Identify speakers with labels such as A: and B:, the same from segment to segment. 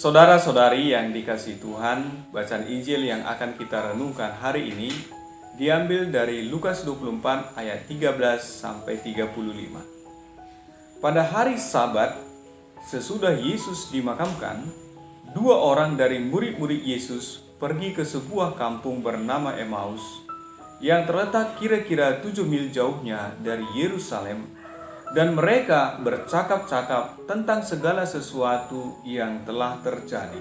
A: Saudara-saudari yang dikasihi Tuhan, bacaan Injil yang akan kita renungkan hari ini diambil dari Lukas 24 ayat 13 sampai 35. Pada hari Sabat, sesudah Yesus dimakamkan, dua orang dari murid-murid Yesus pergi ke sebuah kampung bernama Emmaus yang terletak kira-kira 7 mil jauhnya dari Yerusalem, dan mereka bercakap-cakap tentang segala sesuatu yang telah terjadi.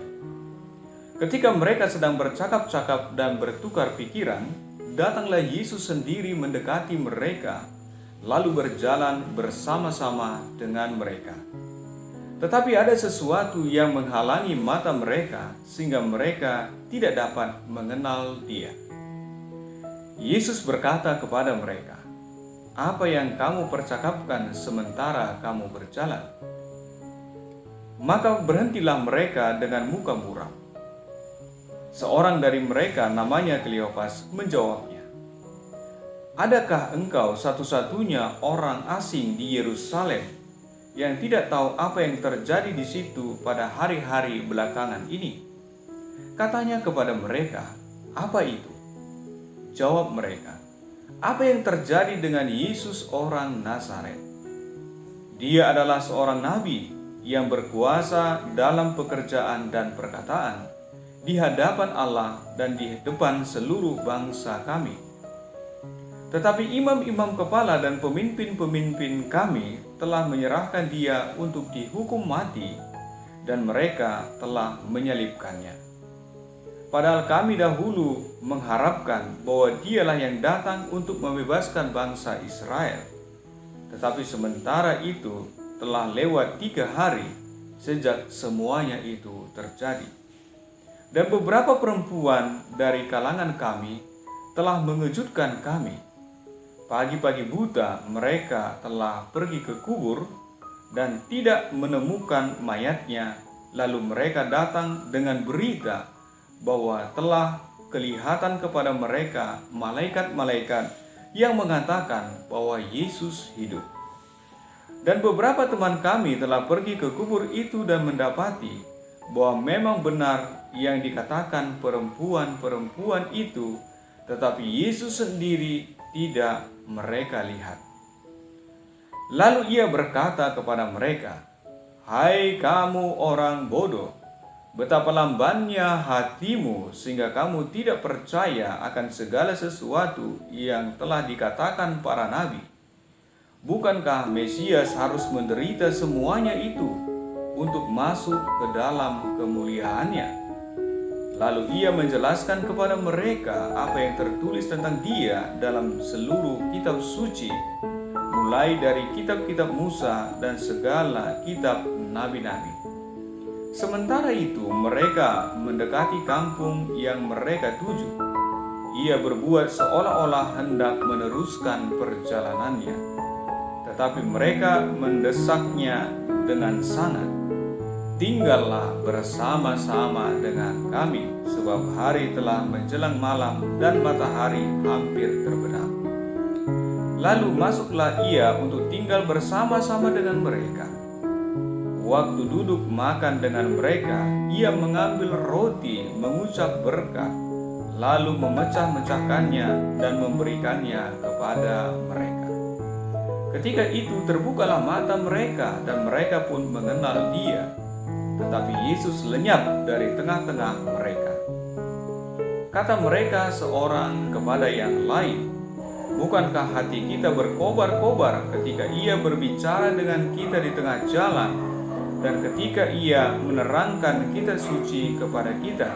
A: Ketika mereka sedang bercakap-cakap dan bertukar pikiran, datanglah Yesus sendiri mendekati mereka, lalu berjalan bersama-sama dengan mereka. Tetapi ada sesuatu yang menghalangi mata mereka, sehingga mereka tidak dapat mengenal Dia. Yesus berkata kepada mereka, "Apa yang kamu percakapkan sementara kamu berjalan?" Maka berhentilah mereka dengan muka muram. Seorang dari mereka, namanya Kleopas, menjawabnya, "Adakah engkau satu-satunya orang asing di Yerusalem yang tidak tahu apa yang terjadi di situ pada hari-hari belakangan ini?" Katanya kepada mereka, "Apa itu?" Jawab mereka, "Apa yang terjadi dengan Yesus orang Nazaret? Dia adalah seorang nabi yang berkuasa dalam pekerjaan dan perkataan di hadapan Allah dan di depan seluruh bangsa kami. Tetapi imam-imam kepala dan pemimpin-pemimpin kami telah menyerahkan dia untuk dihukum mati, dan mereka telah menyalibkannya. Padahal kami dahulu mengharapkan bahwa dialah yang datang untuk membebaskan bangsa Israel. Tetapi sementara itu telah lewat 3 hari sejak semuanya itu terjadi. Dan beberapa perempuan dari kalangan kami telah mengejutkan kami. Pagi-pagi buta mereka telah pergi ke kubur dan tidak menemukan mayatnya. Lalu mereka datang dengan berita bahwa telah kelihatan kepada mereka malaikat-malaikat yang mengatakan bahwa Yesus hidup. Dan beberapa teman kami telah pergi ke kubur itu dan mendapati bahwa memang benar yang dikatakan perempuan-perempuan itu, tetapi Yesus sendiri tidak mereka lihat." Lalu ia berkata kepada mereka, "Hai kamu orang bodoh, betapa lambannya hatimu sehingga kamu tidak percaya akan segala sesuatu yang telah dikatakan para nabi. Bukankah Mesias harus menderita semuanya itu untuk masuk ke dalam kemuliaannya?" Lalu ia menjelaskan kepada mereka apa yang tertulis tentang Dia dalam seluruh kitab suci, mulai dari kitab-kitab Musa dan segala kitab nabi-nabi. Sementara itu mereka mendekati kampung yang mereka tuju. Ia berbuat seolah-olah hendak meneruskan perjalanannya, tetapi mereka mendesaknya dengan sangat, "Tinggallah bersama-sama dengan kami, sebab hari telah menjelang malam dan matahari hampir terbenam." Lalu masuklah ia untuk tinggal bersama-sama dengan mereka. Waktu duduk makan dengan mereka, ia mengambil roti, mengucap berkat, lalu memecah-mecahkannya dan memberikannya kepada mereka. Ketika itu terbukalah mata mereka dan mereka pun mengenal Dia, tetapi Yesus lenyap dari tengah-tengah mereka. Kata mereka seorang kepada yang lain, "Bukankah hati kita berkobar-kobar ketika Ia berbicara dengan kita di tengah jalan, dan ketika Ia menerangkan kitab suci kepada kita?"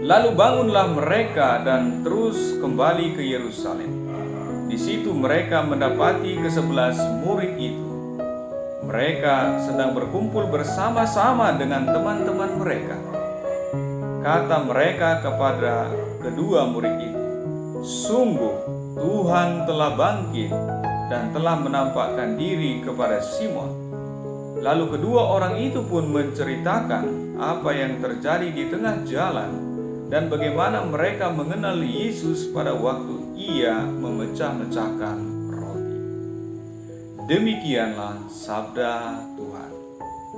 A: Lalu bangunlah mereka dan terus kembali ke Yerusalem. Di situ mereka mendapati ke-11 murid itu. Mereka sedang berkumpul bersama-sama dengan teman-teman mereka. Kata mereka kepada kedua murid itu, "Sungguh Tuhan telah bangkit dan telah menampakkan diri kepada Simon." Lalu kedua orang itu pun menceritakan apa yang terjadi di tengah jalan dan bagaimana mereka mengenal Yesus pada waktu Ia memecah-mecahkan roti. Demikianlah sabda Tuhan.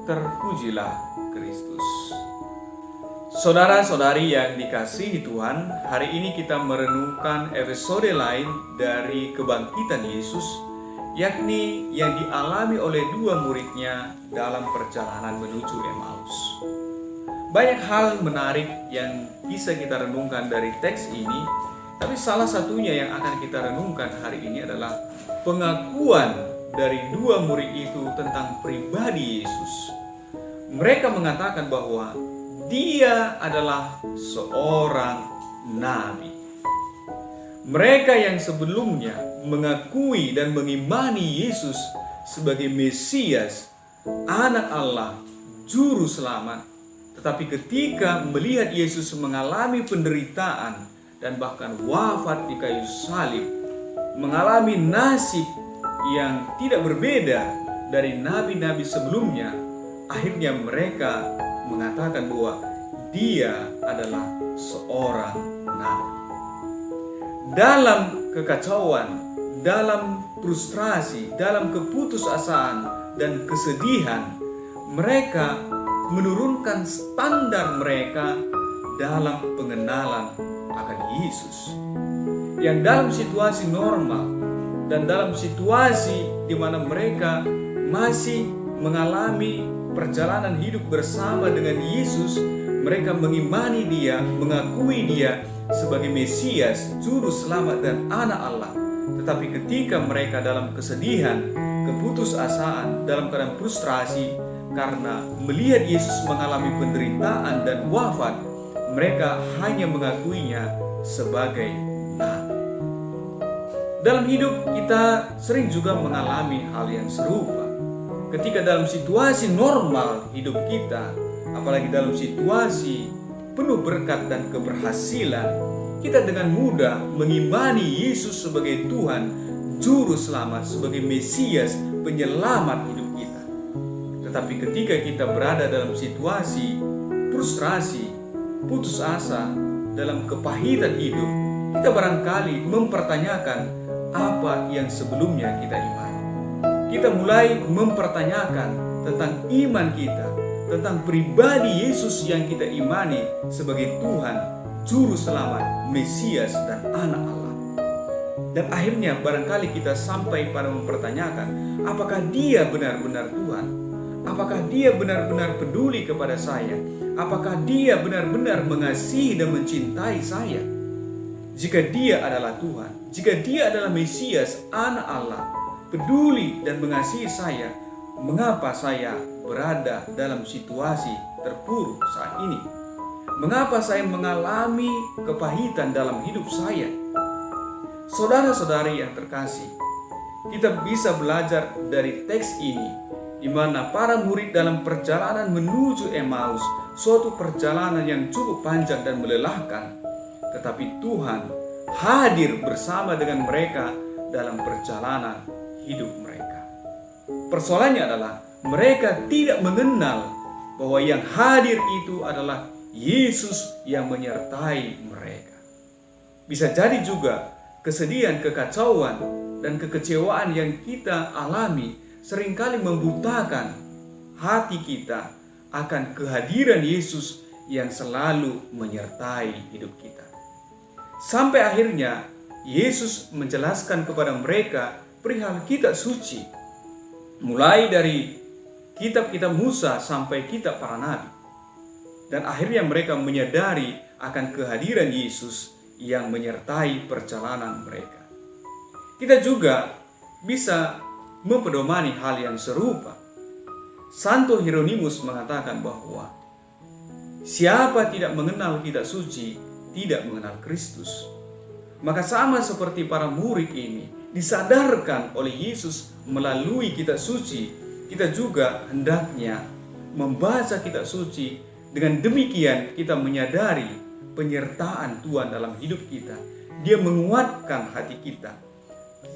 A: Terpujilah Kristus. Saudara-saudari yang dikasihi Tuhan, hari ini kita merenungkan episode lain dari kebangkitan Yesus, yakni yang dialami oleh dua muridnya dalam perjalanan menuju Emmaus. Banyak hal menarik yang bisa kita renungkan dari teks ini, tapi salah satunya yang akan kita renungkan hari ini adalah pengakuan dari dua murid itu tentang pribadi Yesus. Mereka mengatakan bahwa Dia adalah seorang nabi. Mereka yang sebelumnya mengakui dan mengimani Yesus sebagai Mesias, Anak Allah, Juru Selamat. Tetapi ketika melihat Yesus mengalami penderitaan dan bahkan wafat di kayu salib, mengalami nasib yang tidak berbeda dari nabi-nabi sebelumnya, akhirnya mereka mengatakan bahwa Dia adalah seorang nabi. Dalam kekacauan, dalam frustrasi, dalam keputusasaan dan kesedihan, mereka menurunkan standar mereka dalam pengenalan akan Yesus. Yang dalam situasi normal dan dalam situasi di mana mereka masih mengalami perjalanan hidup bersama dengan Yesus, mereka mengimani Dia, mengakui Dia sebagai Mesias, Juru Selamat dan Anak Allah. Tetapi ketika mereka dalam kesedihan, keputusasaan, dalam keadaan frustrasi karena melihat Yesus mengalami penderitaan dan wafat, mereka hanya mengakuinya sebagai nabi. Dalam hidup kita sering juga mengalami hal yang serupa. Ketika dalam situasi normal hidup kita, apalagi dalam situasi penuh berkat dan keberhasilan, kita dengan mudah mengimani Yesus sebagai Tuhan, Juru Selamat, sebagai Mesias, penyelamat hidup kita. Tetapi ketika kita berada dalam situasi frustrasi, putus asa, dalam kepahitan hidup, kita barangkali mempertanyakan apa yang sebelumnya kita imani. Kita mulai mempertanyakan tentang iman kita, tentang pribadi Yesus yang kita imani sebagai Tuhan, Juru Selamat, Mesias, dan Anak Allah. Dan akhirnya barangkali kita sampai pada mempertanyakan, apakah Dia benar-benar Tuhan? Apakah Dia benar-benar peduli kepada saya? Apakah Dia benar-benar mengasihi dan mencintai saya? Jika Dia adalah Tuhan, jika Dia adalah Mesias, Anak Allah, peduli dan mengasihi saya, mengapa saya berada dalam situasi terpuruk saat ini? Mengapa saya mengalami kepahitan dalam hidup saya? Saudara-saudari yang terkasih, kita bisa belajar dari teks ini, di mana para murid dalam perjalanan menuju Emmaus, suatu perjalanan yang cukup panjang dan melelahkan, tetapi Tuhan hadir bersama dengan mereka dalam perjalanan hidup mereka. Persoalannya adalah mereka tidak mengenal bahwa yang hadir itu adalah Yesus yang menyertai mereka. Bisa jadi juga kesedihan, kekacauan, dan kekecewaan yang kita alami seringkali membutakan hati kita akan kehadiran Yesus yang selalu menyertai hidup kita. Sampai akhirnya Yesus menjelaskan kepada mereka perihal kitab suci, mulai dari kitab-kitab Musa sampai kitab para nabi. Dan akhirnya mereka menyadari akan kehadiran Yesus yang menyertai perjalanan mereka. Kita juga bisa mempedomani hal yang serupa. Santo Hieronymus mengatakan bahwa siapa tidak mengenal kitab suci tidak mengenal Kristus. Maka sama seperti para murid ini disadarkan oleh Yesus melalui kitab suci, kita juga hendaknya membaca kitab suci. Dengan demikian kita menyadari penyertaan Tuhan dalam hidup kita. Dia menguatkan hati kita,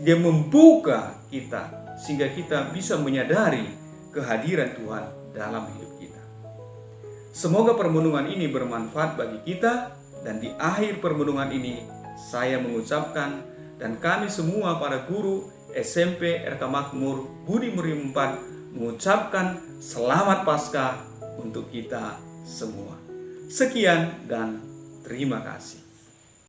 A: Dia membuka kita sehingga kita bisa menyadari kehadiran Tuhan dalam hidup kita. Semoga permenungan ini bermanfaat bagi kita, dan di akhir permenungan ini saya mengucapkan, dan kami semua para guru SMP RK Makmur Budi Muri 4 mengucapkan selamat Paskah untuk kita semua. Sekian dan terima kasih.